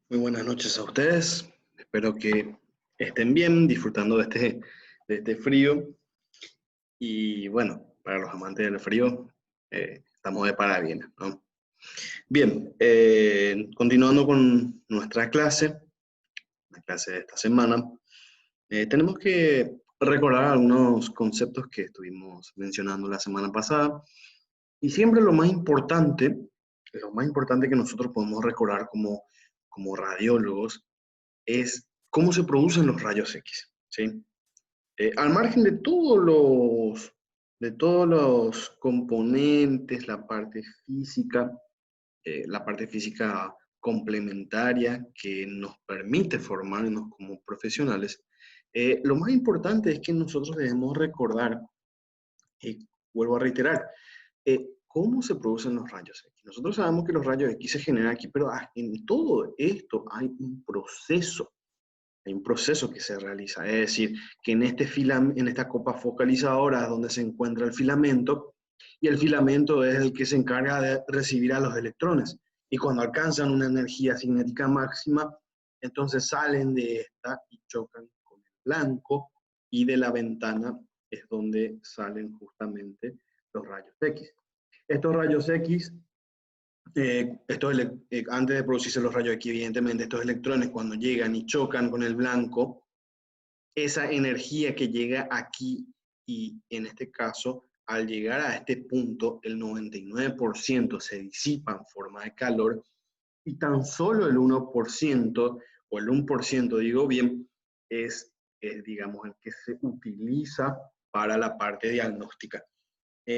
Muy buenas noches a ustedes. Espero que estén bien, disfrutando de este frío. Y bueno, para los amantes del frío, estamos de parabienes, ¿no? Bien, continuando con nuestra clase, la clase de esta semana, tenemos que recordar algunos conceptos que estuvimos mencionando la semana pasada. Y siempre lo más importante que nosotros podemos recordar como radiólogos es cómo se producen los rayos X, ¿sí? Al margen de todos los componentes, la parte física complementaria que nos permite formarnos como profesionales, lo más importante es que nosotros debemos recordar, y vuelvo a reiterar, cómo se producen los rayos X. Nosotros sabemos que los rayos X se generan aquí, pero en todo esto hay un proceso que se realiza. Es decir, que en esta copa focalizadora es donde se encuentra el filamento, y el filamento es el que se encarga de recibir a los electrones. Y cuando alcanzan una energía cinética máxima, entonces salen de esta y chocan con el blanco, y de la ventana es donde salen justamente los rayos X. Estos rayos X, antes de producirse los rayos X, evidentemente, estos electrones cuando llegan y chocan con el blanco, esa energía que llega aquí, y en este caso, al llegar a este punto, el 99% se disipa en forma de calor, y tan solo el 1%, o el 1%, digo bien, es, digamos, el que se utiliza para la parte diagnóstica.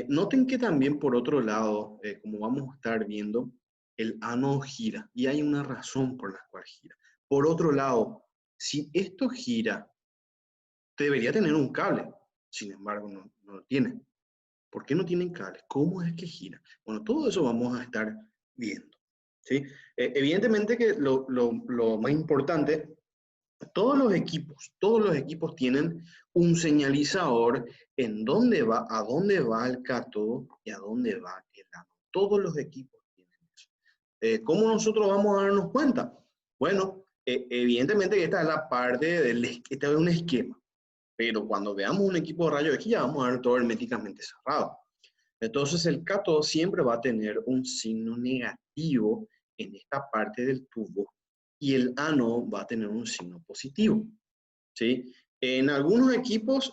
Noten que también, por otro lado, como vamos a estar viendo, el ánodo gira, y hay una razón por la cual gira. Por otro lado, si esto gira, debería tener un cable. Sin embargo, no lo tiene. ¿Por qué no tienen cables? ¿Cómo es que gira? Bueno, todo eso vamos a estar viendo, ¿sí? Evidentemente que lo más importante, todos los equipos tienen un señalizador en a dónde va el cátodo y a dónde va el ánodo. Todos los equipos tienen eso. ¿Cómo nosotros vamos a darnos cuenta? Bueno, evidentemente que esta es la parte este es un esquema, pero cuando veamos un equipo de rayos X ya vamos a ver todo herméticamente cerrado. Entonces el cátodo siempre va a tener un signo negativo en esta parte del tubo, y el ánodo va a tener un signo positivo, ¿sí? En algunos equipos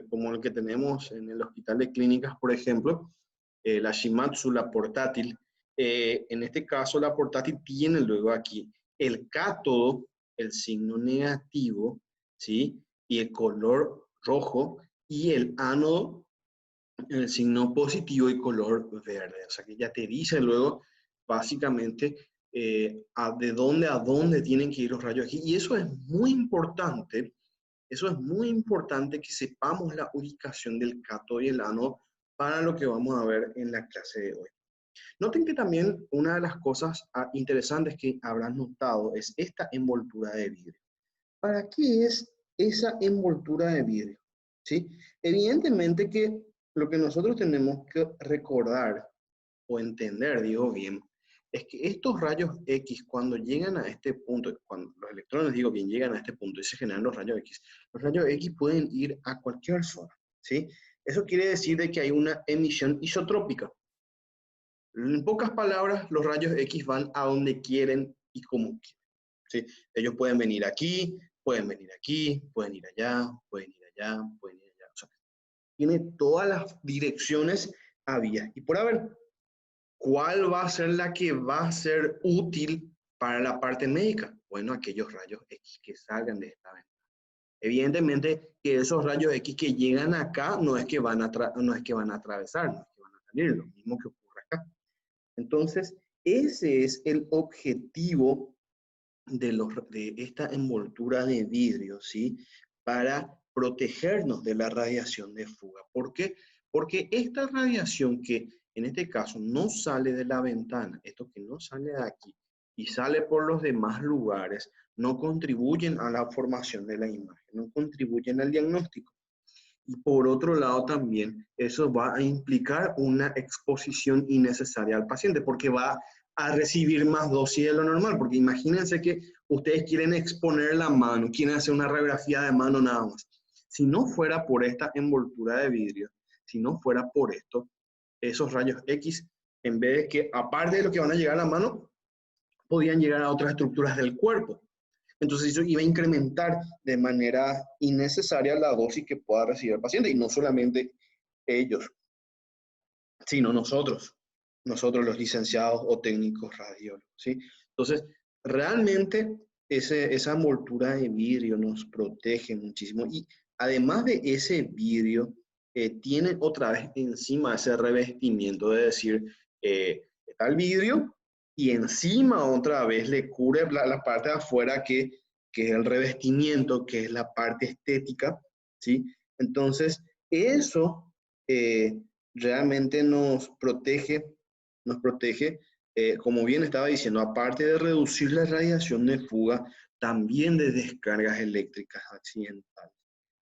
como el que tenemos en el Hospital de Clínicas, por ejemplo, la Shimadzu, la portátil. En este caso, la portátil tiene luego aquí el cátodo, el signo negativo, ¿sí? Y el color rojo, y el ánodo, el signo positivo y color verde. O sea que ya te dice luego, básicamente, de dónde a dónde tienen que ir los rayos X. Y eso es muy importante que sepamos la ubicación del cátodo y el ánodo para lo que vamos a ver en la clase de hoy. Noten que también una de las cosas interesantes que habrán notado es esta envoltura de vidrio. ¿Para qué es esa envoltura de vidrio? ¿Sí? Evidentemente que lo que nosotros tenemos que recordar o entender, digo bien, es que estos rayos X, cuando llegan a este punto, cuando los electrones, digo bien, llegan a este punto y se generan los rayos X pueden ir a cualquier zona, ¿sí? Eso quiere decir de que hay una emisión isotrópica. En pocas palabras, los rayos X van a donde quieren y como quieren, ¿sí? Ellos pueden venir aquí, pueden venir aquí, pueden ir allá, pueden ir allá, pueden ir allá. O sea, tiene todas las direcciones habidas y por haber. ¿Cuál va a ser la que va a ser útil para la parte médica? Bueno, aquellos rayos X que salgan de esta ventana. Evidentemente que esos rayos X que llegan acá no es que van a atravesar, no es que van a salir, lo mismo que ocurre acá. Entonces, ese es el objetivo de esta envoltura de vidrio, ¿sí? Para protegernos de la radiación de fuga. ¿Por qué? Porque esta radiación que en este caso no sale de la ventana, esto que no sale de aquí y sale por los demás lugares, no contribuyen a la formación de la imagen, no contribuyen al diagnóstico. Y por otro lado también eso va a implicar una exposición innecesaria al paciente, porque a recibir más dosis de lo normal, porque imagínense que ustedes quieren exponer la mano, quieren hacer una radiografía de mano nada más. Si no fuera por esta envoltura de vidrio, si no fuera por esto, esos rayos X, en vez de que, aparte de lo que van a llegar a la mano, podían llegar a otras estructuras del cuerpo. Entonces eso iba a incrementar de manera innecesaria la dosis que pueda recibir el paciente, y no solamente ellos, sino nosotros los licenciados o técnicos radiólogos, ¿sí? Entonces, realmente esa envoltura de vidrio nos protege muchísimo, y además de ese vidrio, tiene otra vez encima ese revestimiento, es decir, está el vidrio y encima otra vez le cubre la parte de afuera que es el revestimiento, que es la parte estética, ¿sí? Entonces, eso realmente nos protege, como bien estaba diciendo, aparte de reducir la radiación de fuga, también de descargas eléctricas accidentales.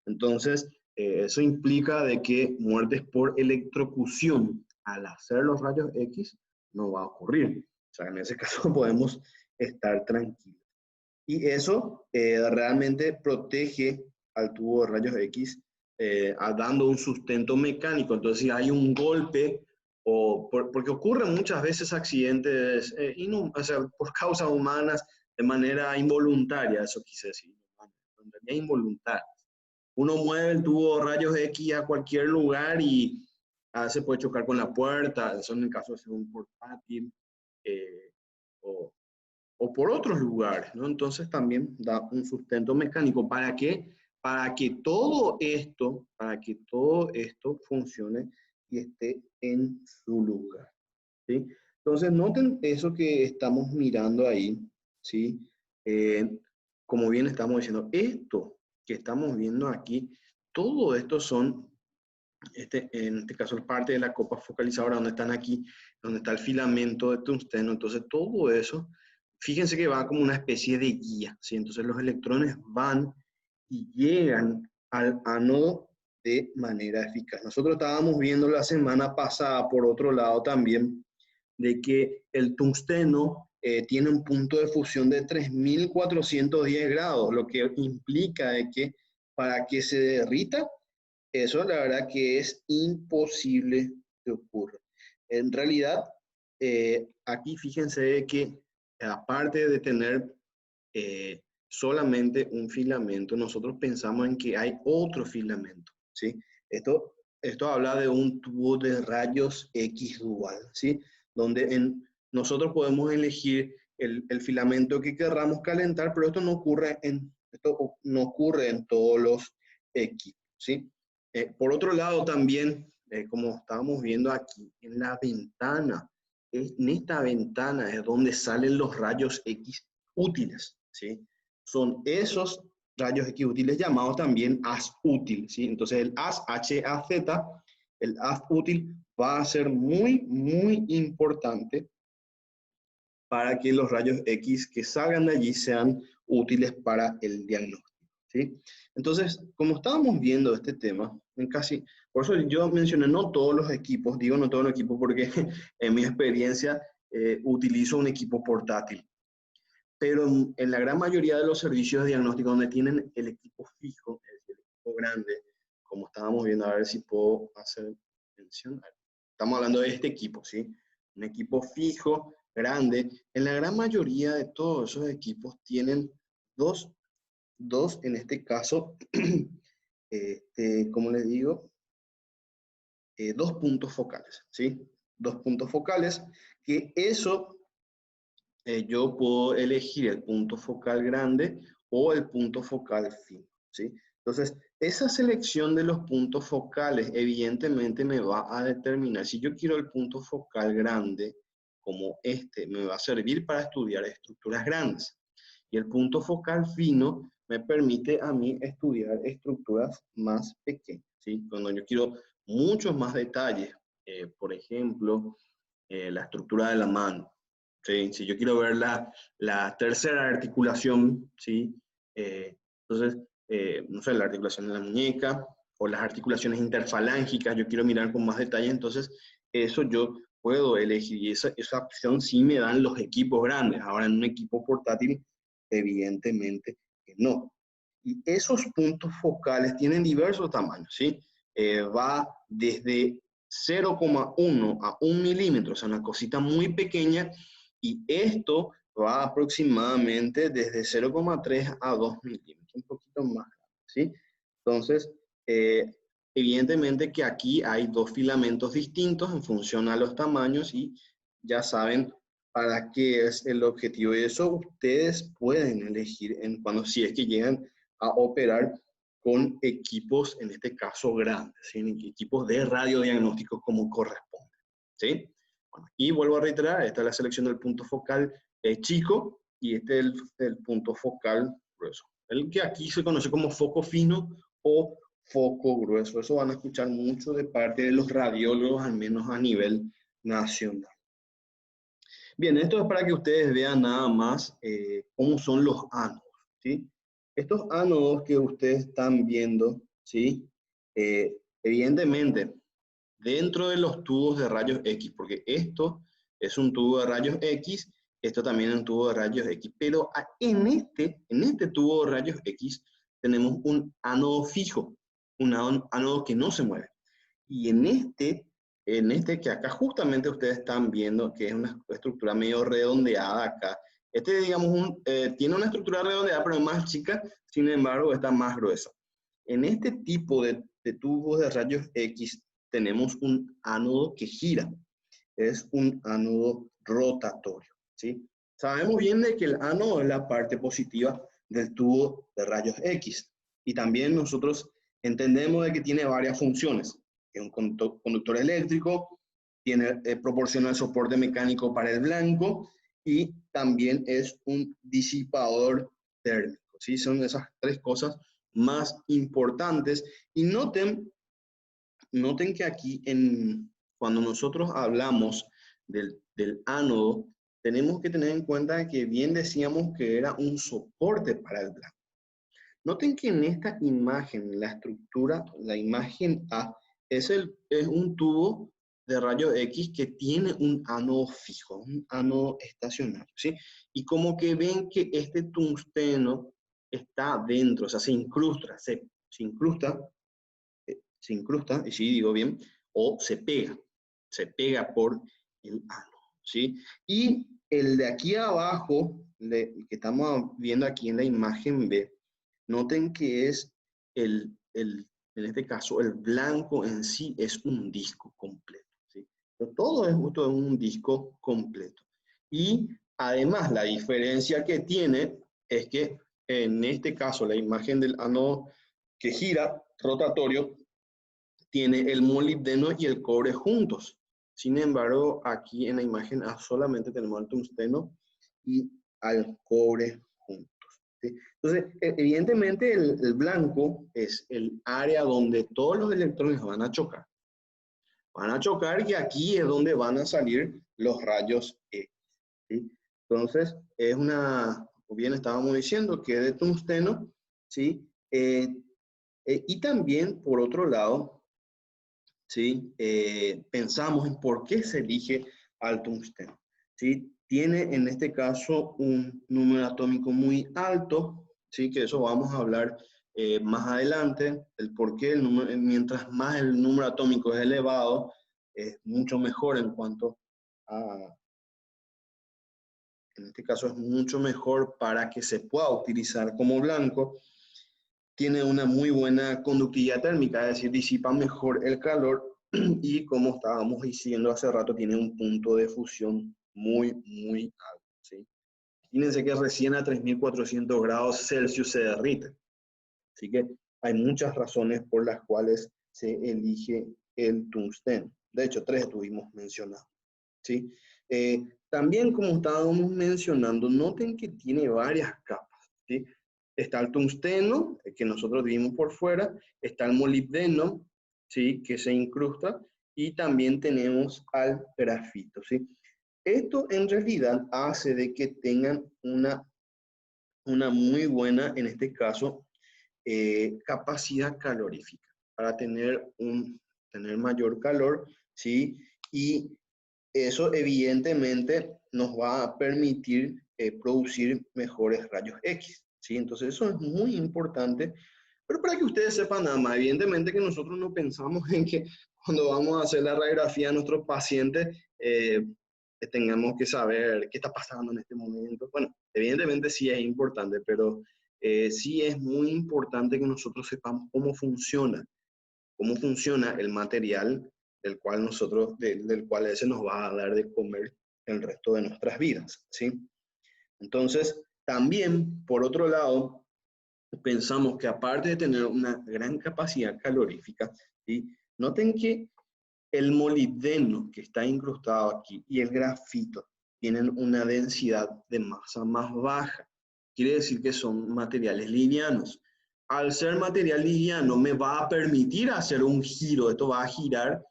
Entonces, eso implica de que muertes por electrocución al hacer los rayos X no va a ocurrir. O sea, en ese caso podemos estar tranquilos. Y eso realmente protege al tubo de rayos X, dando un sustento mecánico. Entonces, si hay un golpe, porque ocurren muchas veces accidentes o sea, por causas humanas de manera involuntaria, eso quise decir, en realidad involuntaria. Uno mueve el tubo de rayos X a cualquier lugar y a veces puede chocar con la puerta, eso en el caso de ser un portátil, o por otros lugares, ¿no? Entonces también da un sustento mecánico. ¿Para qué? Para que todo esto funcione y esté en su lugar, ¿sí? Entonces noten eso que estamos mirando ahí, ¿sí? Como bien estamos diciendo, esto que estamos viendo aquí, todo esto son, en este caso, parte de la copa focalizadora, donde están aquí, donde está el filamento de tungsteno. Entonces todo eso, fíjense que va como una especie de guía, ¿sí? Entonces los electrones van y llegan al ánodo de manera eficaz. Nosotros estábamos viendo la semana pasada, por otro lado también, de que el tungsteno tiene un punto de fusión de 3410 grados, lo que implica de que para que se derrita, eso la verdad que es imposible que ocurra. En realidad, aquí fíjense que aparte de tener solamente un filamento, nosotros pensamos en que hay otro filamento, ¿sí? Esto habla de un tubo de rayos X dual, ¿sí? Donde nosotros podemos elegir el filamento que querramos calentar, pero esto no ocurre en todos los equipos, ¿sí? Por otro lado también, como estábamos viendo aquí, en esta ventana es donde salen los rayos X útiles, ¿sí? Son esos rayos X útiles llamados también haz útil, ¿sí? Entonces el haz, H-A-Z, el haz útil va a ser muy, muy importante para que los rayos X que salgan de allí sean útiles para el diagnóstico, ¿sí? Entonces, como estábamos viendo este tema, por eso yo mencioné no todos los equipos, digo no todos los equipos porque en mi experiencia utilizo un equipo portátil, pero en la gran mayoría de los servicios de diagnóstico donde tienen el equipo fijo, el equipo grande, como estábamos viendo, a ver si puedo hacer mención. Estamos hablando de este equipo, ¿sí? Un equipo fijo, grande. En la gran mayoría de todos esos equipos tienen dos en este caso, como les digo, dos puntos focales, ¿sí? Dos puntos focales, que eso yo puedo elegir el punto focal grande o el punto focal fino, ¿sí? Entonces, esa selección de los puntos focales evidentemente me va a determinar si yo quiero el punto focal grande, como este, me va a servir para estudiar estructuras grandes. Y el punto focal fino me permite a mí estudiar estructuras más pequeñas, ¿sí? Cuando yo quiero muchos más detalles, por ejemplo, la estructura de la mano, ¿sí? Si yo quiero ver la tercera articulación, ¿sí? Entonces, no sé, la articulación de la muñeca o las articulaciones interfalángicas, yo quiero mirar con más detalle, entonces eso yo puedo elegir, y esa opción sí me dan los equipos grandes. Ahora en un equipo portátil, evidentemente que no. Y esos puntos focales tienen diversos tamaños, ¿sí? Va desde 0,1 a 1 milímetro, o sea, una cosita muy pequeña, y esto va aproximadamente desde 0,3 a 2 milímetros, un poquito más, ¿sí? Entonces, evidentemente que aquí hay dos filamentos distintos en función a los tamaños y ya saben para qué es el objetivo. Y eso ustedes pueden elegir cuando si es que llegan a operar con equipos, en este caso grandes, ¿sí? Equipos de radiodiagnóstico como corresponde, ¿sí? Bueno, aquí vuelvo a reiterar, esta es la selección del punto focal chico y este es el punto focal grueso. El que aquí se conoce como foco fino o foco grueso. Eso van a escuchar mucho de parte de los radiólogos, al menos a nivel nacional. Bien, esto es para que ustedes vean nada más cómo son los ánodos, ¿sí? Estos ánodos que ustedes están viendo, ¿sí? Evidentemente, dentro de los tubos de rayos X, porque esto es un tubo de rayos X, esto también es un tubo de rayos X, pero en este tubo de rayos X tenemos un ánodo fijo, un ánodo que no se mueve. Y en este que acá justamente ustedes están viendo, que es una estructura medio redondeada acá, digamos, tiene una estructura redondeada, pero es más chica, sin embargo, está más gruesa. En este tipo de tubos de rayos X tenemos un ánodo que gira, es un ánodo rotatorio, ¿sí? Sabemos bien de que el ánodo es la parte positiva del tubo de rayos X, y también nosotros entendemos de que tiene varias funciones. Es un conductor eléctrico, proporciona el soporte mecánico para el blanco y también es un disipador térmico, ¿sí? Son esas tres cosas más importantes. Y noten que aquí, cuando nosotros hablamos del ánodo, tenemos que tener en cuenta que bien decíamos que era un soporte para el blanco. Noten que en esta imagen, la estructura, la imagen A, es un tubo de rayos X que tiene un ánodo fijo, un ánodo estacionario, ¿sí? Y como que ven que este tungsteno está dentro, o sea, se incrusta, y si digo bien, o se pega por el ánodo, ¿sí? Y el de aquí abajo, que estamos viendo aquí en la imagen B, noten que es en este caso, el blanco en sí es un disco completo, ¿sí? Pero todo es justo un disco completo. Y además, la diferencia que tiene es que en este caso, la imagen del ánodo que gira rotatorio tiene el molibdeno y el cobre juntos. Sin embargo, aquí en la imagen solamente tenemos al tungsteno y al cobre juntos, ¿sí? Entonces, evidentemente el blanco es el área donde todos los electrones van a chocar. Van a chocar y aquí es donde van a salir los rayos X, ¿sí? Entonces, como bien estábamos diciendo, que es de tungsteno, ¿sí? Y también, por otro lado, ¿sí? Pensamos en por qué se elige al tungsteno, ¿sí? Tiene en este caso un número atómico muy alto, ¿sí? Que eso vamos a hablar más adelante, el por qué mientras más el número atómico es elevado, es mucho mejor en este caso es mucho mejor para que se pueda utilizar como blanco. Tiene una muy buena conductividad térmica, es decir, disipa mejor el calor y como estábamos diciendo hace rato, tiene un punto de fusión muy, muy alto, ¿sí? Fíjense que recién a 3400 grados Celsius se derrite. Así que hay muchas razones por las cuales se elige el tungsteno. De hecho, tres estuvimos mencionando, ¿sí? También, como estábamos mencionando, noten que tiene varias capas, ¿sí? Está el tungsteno, que nosotros vimos por fuera, está el molibdeno, ¿sí? Que se incrusta, y también tenemos al grafito, ¿sí? Esto en realidad hace de que tengan una muy buena, en este caso, capacidad calorífica, para tener mayor calor, ¿sí? Y eso evidentemente nos va a permitir producir mejores rayos X, ¿sí? Entonces eso es muy importante, pero para que ustedes sepan nada más, evidentemente que nosotros no pensamos en que cuando vamos a hacer la radiografía a nuestros pacientes tengamos que saber qué está pasando en este momento. Bueno, evidentemente sí es importante, pero sí es muy importante que nosotros sepamos cómo funciona el material del cual del cual ese nos va a dar de comer el resto de nuestras vidas, ¿sí? Entonces, también, por otro lado, pensamos que aparte de tener una gran capacidad calorífica, ¿sí? Noten que el molibdeno que está incrustado aquí y el grafito tienen una densidad de masa más baja. Quiere decir que son materiales livianos. Al ser material liviano me va a permitir hacer un giro. Esto va a girar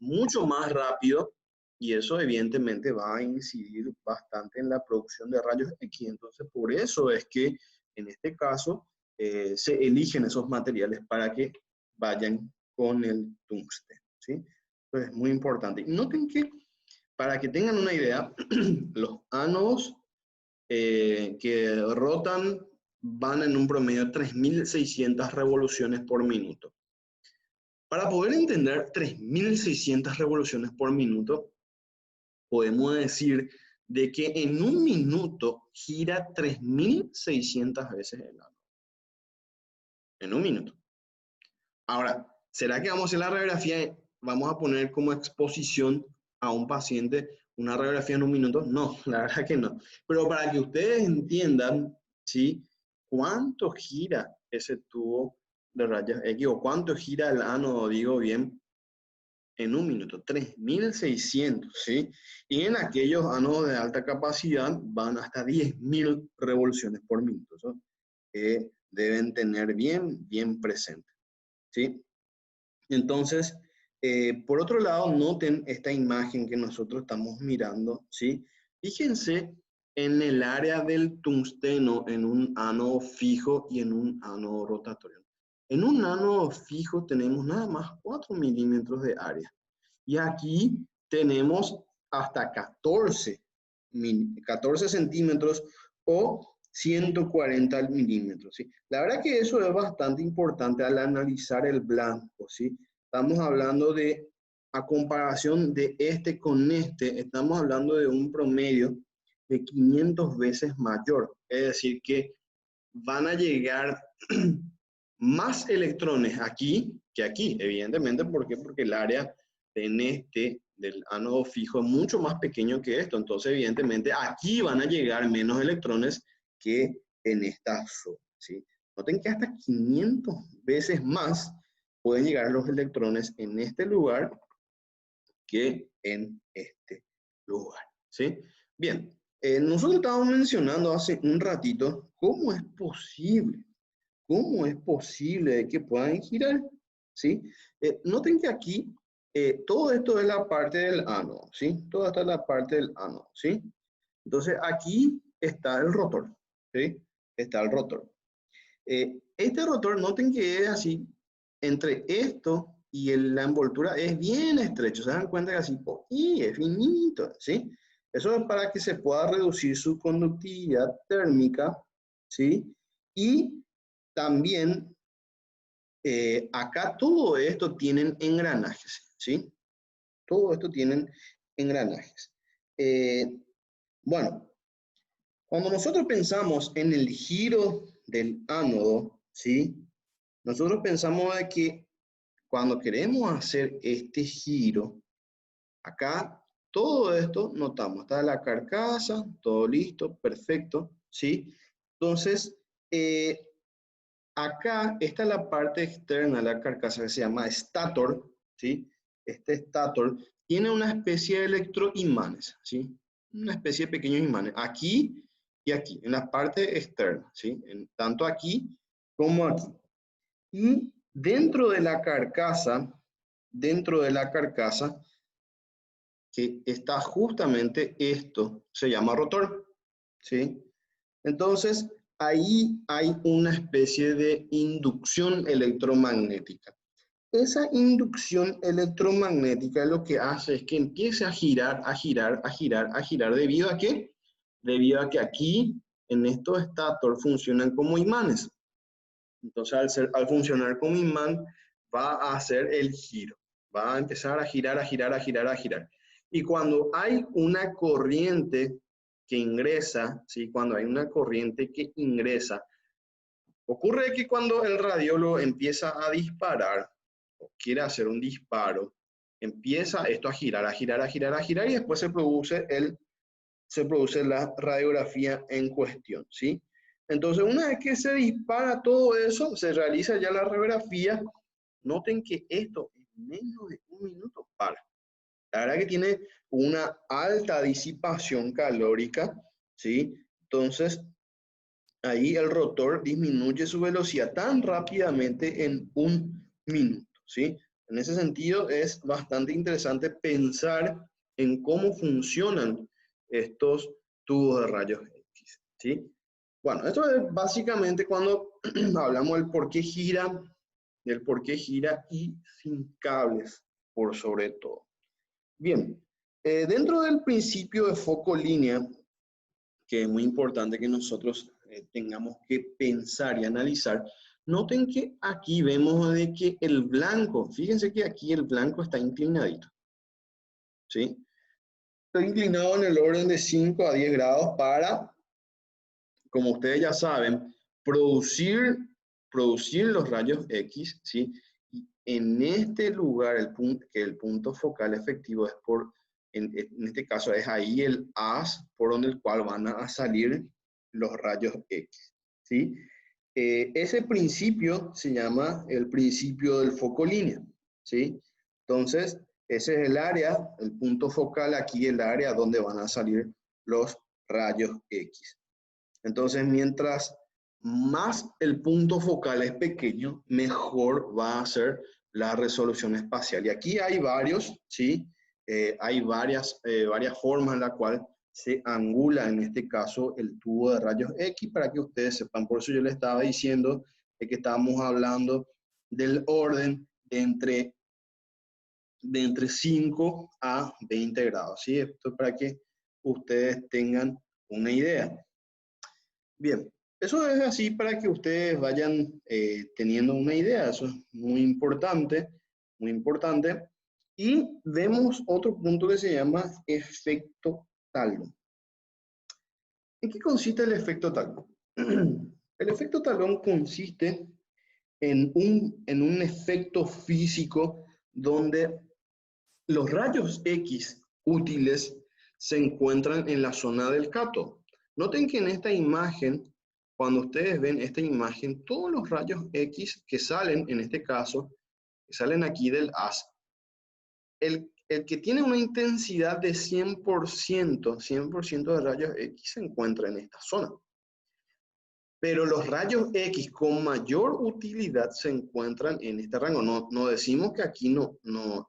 mucho más rápido y eso evidentemente va a incidir bastante en la producción de rayos X. Entonces, por eso es que en este caso se eligen esos materiales para que vayan con el tungsteno, ¿sí? Entonces, es muy importante. Y noten que, para que tengan una idea, los ánodos que rotan van en un promedio de 3.600 revoluciones por minuto. Para poder entender 3.600 revoluciones por minuto, podemos decir de que en un minuto gira 3.600 veces el ánodo. En un minuto. Ahora, ¿será que vamos a hacer la radiografía? ¿Vamos a poner como exposición a un paciente una radiografía en un minuto? No, la verdad que no. Pero para que ustedes entiendan, ¿sí? ¿Cuánto gira ese tubo de rayos X o cuánto gira el ánodo, digo bien, en un minuto? 3.600, ¿sí? Y en aquellos ánodos de alta capacidad van hasta 10.000 revoluciones por minuto. Eso deben tener bien presente, ¿sí? Entonces, por otro lado, noten esta imagen que nosotros estamos mirando, ¿sí? Fíjense en el área del tungsteno en un ánodo fijo y en un ánodo rotatorio. En un ánodo fijo tenemos nada más 4 milímetros de área. Y aquí tenemos hasta 14 centímetros o 140 milímetros, ¿sí? La verdad que eso es bastante importante al analizar el blanco, ¿sí? Estamos hablando de, a comparación de este con este, estamos hablando de un promedio de 500 veces mayor. Es decir, que van a llegar más electrones aquí que aquí, evidentemente. ¿Por qué? Porque el área en este del ánodo fijo es mucho más pequeño que esto. Entonces, evidentemente, aquí van a llegar menos electrones que en esta zona, ¿sí? Noten que hasta 500 veces más pueden llegar los electrones en este lugar que en este lugar, ¿sí? Bien, nosotros estábamos mencionando hace un ratito cómo es posible que puedan girar, ¿sí? Noten que aquí todo esto es la parte del ánodo, ¿sí? Toda esta es la parte del ánodo, ¿sí? Entonces aquí está el rotor, ¿sí? Está el rotor. Este rotor, noten que es así, entre esto y la envoltura es bien estrecho, se dan cuenta que así, y es finito, ¿sí? Eso es para que se pueda reducir su conductividad térmica, ¿sí? Y también acá todo esto tienen engranajes, ¿sí? Todo esto tienen engranajes. Bueno, cuando nosotros pensamos en el giro del ánodo, ¿sí? Nosotros pensamos de que cuando queremos hacer este giro, acá todo esto notamos, está la carcasa, todo listo, perfecto, ¿sí? Entonces, acá está la parte externa de la carcasa que se llama estator, ¿sí? Este estator tiene una especie de electroimanes, ¿sí? Una especie de pequeños imanes, aquí y aquí, en la parte externa, ¿sí? Tanto aquí como aquí. Y dentro de la carcasa, que está justamente esto, se llama rotor, ¿sí? Entonces, ahí hay una especie de inducción electromagnética. esa inducción electromagnética lo que hace es que empiece a girar, a girar, a girar, a girar. ¿Debido a qué? Debido a que aquí, en estos estátor, funcionan como imanes. Entonces, al funcionar como imán, va a hacer el giro. Va a empezar a girar, a girar, a girar, a girar. Y cuando hay una corriente que ingresa, ¿sí? Cuando hay una corriente que ingresa, ocurre que cuando el radiólogo empieza a disparar, o quiere hacer un disparo, empieza esto a girar, a girar, a girar, a girar, y después se produce la radiografía en cuestión, ¿sí? Entonces, una vez que se dispara todo eso, se realiza ya la radiografía. Noten que esto en menos de un minuto para. La verdad que tiene una alta disipación calórica, ¿sí? Entonces, ahí el rotor disminuye su velocidad tan rápidamente en un minuto, ¿sí? En ese sentido es bastante interesante pensar en cómo funcionan estos tubos de rayos X, ¿sí? Bueno, esto es básicamente cuando hablamos del por qué gira y sin cables por sobre todo. Bien, dentro del principio de foco línea, que es muy importante que nosotros tengamos que pensar y analizar, noten que aquí vemos de que el blanco, fíjense que aquí el blanco está inclinadito, ¿sí? Está inclinado en el orden de 5 a 10 grados para, como ustedes ya saben, producir los rayos X, ¿sí? Y en este lugar, que el punto focal efectivo es en este caso es ahí el haz por donde el cual van a salir los rayos X, ¿sí? Ese principio se llama el principio del foco línea, ¿sí? Entonces, ese es el área, el punto focal aquí, el área donde van a salir los rayos X. Entonces, mientras más el punto focal es pequeño, mejor va a ser la resolución espacial. Y aquí hay varios, ¿sí? Hay varias formas en la cual se angula, en este caso, el tubo de rayos X, para que ustedes sepan. Por eso yo les estaba diciendo que estábamos hablando del orden de entre 5 a 20 grados, ¿sí? Esto es para que ustedes tengan una idea. Bien, eso es así para que ustedes vayan teniendo una idea. Eso es muy importante, muy importante. Y vemos otro punto que se llama efecto talón. ¿En qué consiste el efecto talón? El efecto talón consiste en un efecto físico donde los rayos X útiles se encuentran en la zona del cátodo. Noten que en esta imagen, cuando ustedes ven esta imagen, todos los rayos X que salen, en este caso, que salen aquí del haz, el que tiene una intensidad de 100% de rayos X se encuentra en esta zona. Pero los rayos X con mayor utilidad se encuentran en este rango. No decimos que aquí no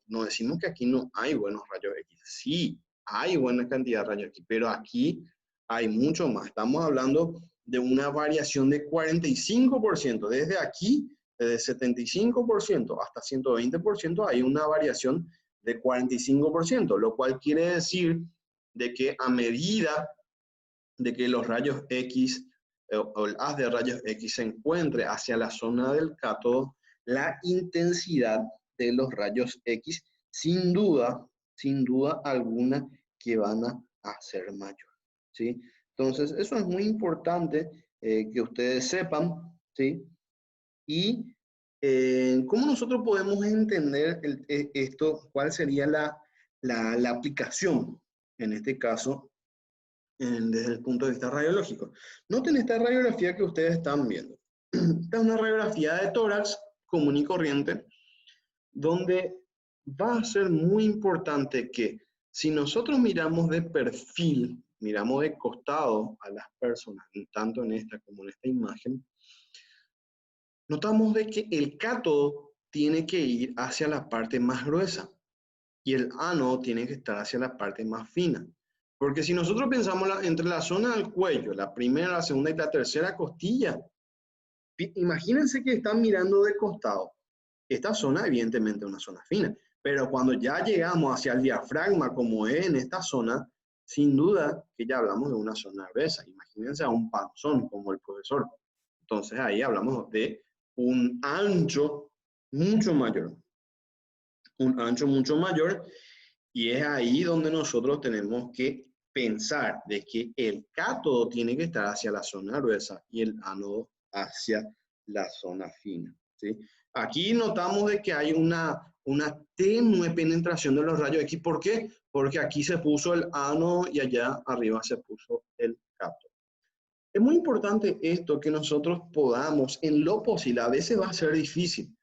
decimos que aquí no hay buenos rayos X. Sí, hay buena cantidad de rayos X, pero aquí hay mucho más. Estamos hablando de una variación de 45%. Desde aquí, desde 75% hasta 120%, hay una variación de 45%, lo cual quiere decir de que a medida de que los rayos X o el haz de rayos X se encuentre hacia la zona del cátodo, la intensidad de los rayos X, sin duda alguna, que van a ser mayor, ¿sí? Entonces, eso es muy importante que ustedes sepan, ¿sí? Y cómo nosotros podemos entender esto, cuál sería la aplicación, en este caso, desde el punto de vista radiológico. Noten esta radiografía que ustedes están viendo. Esta es una radiografía de tórax común y corriente, donde va a ser muy importante que si nosotros miramos de perfil, miramos de costado a las personas, tanto en esta como en esta imagen, notamos de que el cátodo tiene que ir hacia la parte más gruesa y el ánodo tiene que estar hacia la parte más fina. Porque si nosotros pensamos entre la zona del cuello, la primera, la segunda y la tercera costilla, imagínense que están mirando de costado. esta zona evidentemente es una zona fina, pero cuando ya llegamos hacia el diafragma, como es en esta zona, sin duda que ya hablamos de una zona gruesa. Imagínense a un panzón como el profesor. Entonces ahí hablamos de un ancho mucho mayor. Un ancho mucho mayor, y es ahí donde nosotros tenemos que pensar de que el cátodo tiene que estar hacia la zona gruesa y el ánodo hacia la zona fina, ¿sí? Aquí notamos de que hay una tenue penetración de los rayos X. ¿Por qué? Porque aquí se puso el ánodo y allá arriba se puso el cátodo. Es muy importante esto, que nosotros podamos, en lo posible, a veces va a ser difícil.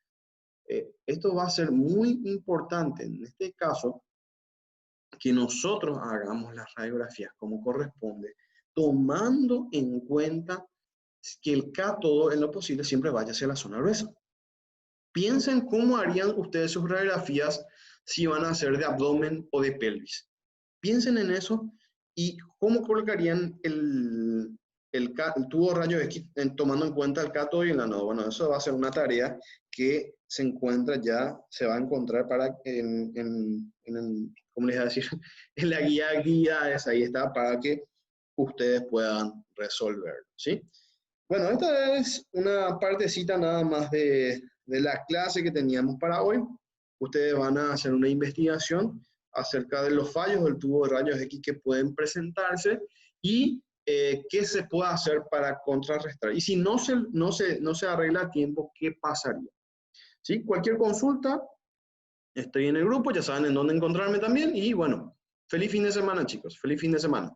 Esto va a ser muy importante en este caso, que nosotros hagamos las radiografías como corresponde, tomando en cuenta que el cátodo en lo posible siempre vaya hacia la zona gruesa. Piensen cómo harían ustedes sus radiografías si van a hacer de abdomen o de pelvis. Piensen en eso y cómo colocarían el tubo rayo X tomando en cuenta el cátodo y el ánodo. Bueno, eso va a ser una tarea que se encuentra ya, se va a encontrar para ¿cómo les voy a decir? En la guía esa, ahí está, para que ustedes puedan resolverlo, ¿sí? Bueno, esta es una partecita nada más de la clase que teníamos para hoy. Ustedes van a hacer una investigación acerca de los fallos del tubo de rayos X que pueden presentarse y qué se puede hacer para contrarrestar. Y si no se arregla a tiempo, ¿qué pasaría? ¿Sí? Cualquier consulta, estoy en el grupo, ya saben en dónde encontrarme también. Y bueno, feliz fin de semana, chicos. Feliz fin de semana.